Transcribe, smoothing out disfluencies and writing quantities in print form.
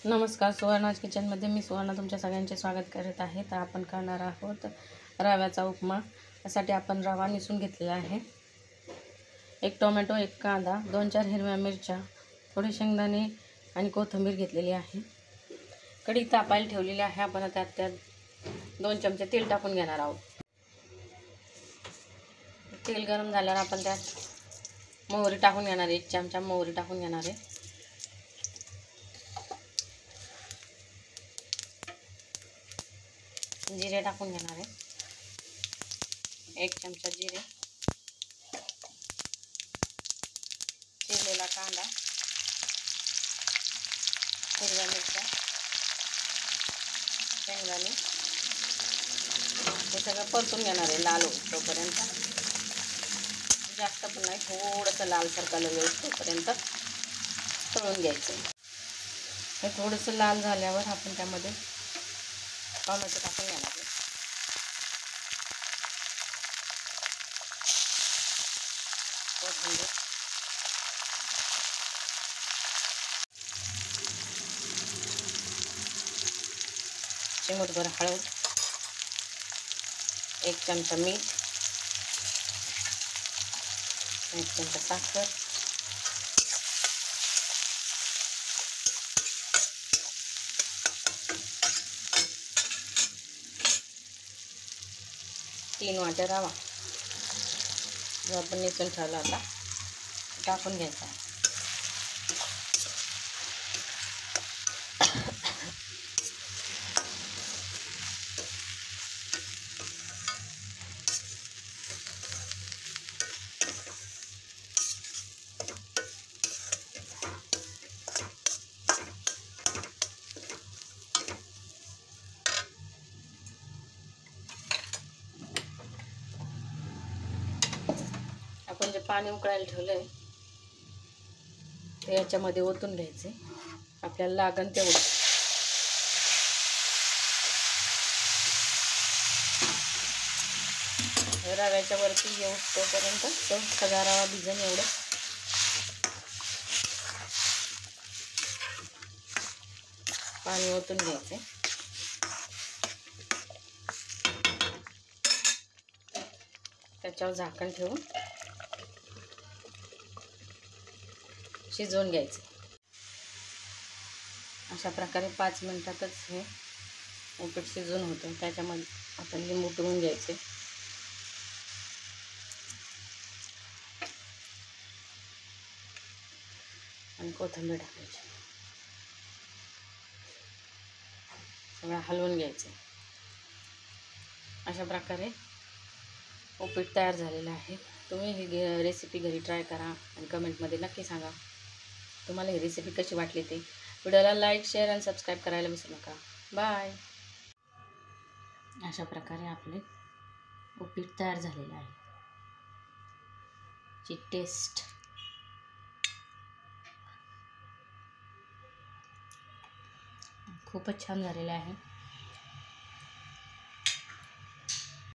नमस्कार, सुवर्णाज किचनमध्ये मी सुवर्णा तुमच्या सगळ्यांचे स्वागत करत आहे। तर आपण करणार आहोत रव्याचा उपमा। त्यासाठी आपण रवा निसून घेतलेला आहे। एक टोमॅटो, एक कांदा, 2-4 हिरव्या मिरच्या, थोडे शेंगदाणे आणि कोथिंबीर घेतलेली आहे। कढई तापायला ठेवलेली आहे। आपण त्यात 2 चमचे तेल टाकून घेणार आहोत। तेल गरम झाल्यावर आपण त्यात मोहरी टाकून घेणार आहे। 1 चमचा मोहरी टाकून घेणार आहे। जिरे टाकून घेणार आहे। 1 चमचा जिरे, चिरलेला कांदा, हिरव्या मिरच्या, शेंगदाणे हे सगळं परतून घेणार आहे लाल होईपर्यंत। जास्त पण नाही, थोडंसं लालसर कलर येईपर्यंत तळून घ्यायचं। हे थोडंसं लाल झाल्यावर आपण त्यामध्ये टोमॅटो टाकून घेणार आहे। कोथिंबीर, चिमूटभर हळद, 1 चमचा मीठ, 1 चमचा साखर, तीन वाट्या रवा जो आपण निसून ठेवला होता टाकून घ्यायचा। आपण जे पाणी उकळायला ठेवलंय ते याच्यामध्ये ओतून घ्यायचे। आपल्याला लागण तेवढं रव्याच्या वरती येऊ तोपर्यंत तो सगळा रवा भिजेल एवढं पाणी ओतून घ्यायचे। त्याच्यावर झाकण ठेवून शिजवून घ्यायचे। अशा प्रकारे 5 मिनिटातच हे उपीट शिजून होतं। त्याच्यामध्ये आपण लिंबू पिळून घ्यायचे आणि कोथिंबीर टाकायची, सगळं हलवून घ्यायचं। अशा प्रकारे उपीट तयार झालेलं आहे। तुम्ही ही रेसिपी घरी ट्राय करा आणि कमेंटमध्ये नक्की सांगा तुम्हाला ही रेसिपी कशी वाटली ते। व्हिडिओला लाईक, शेअर आणि सबस्क्राईब करायला विसरू नका। बाय। अशा प्रकारे आपले उपीट तयार झालेलं आहे। ची टेस्ट खूपच छान झालेली आहे।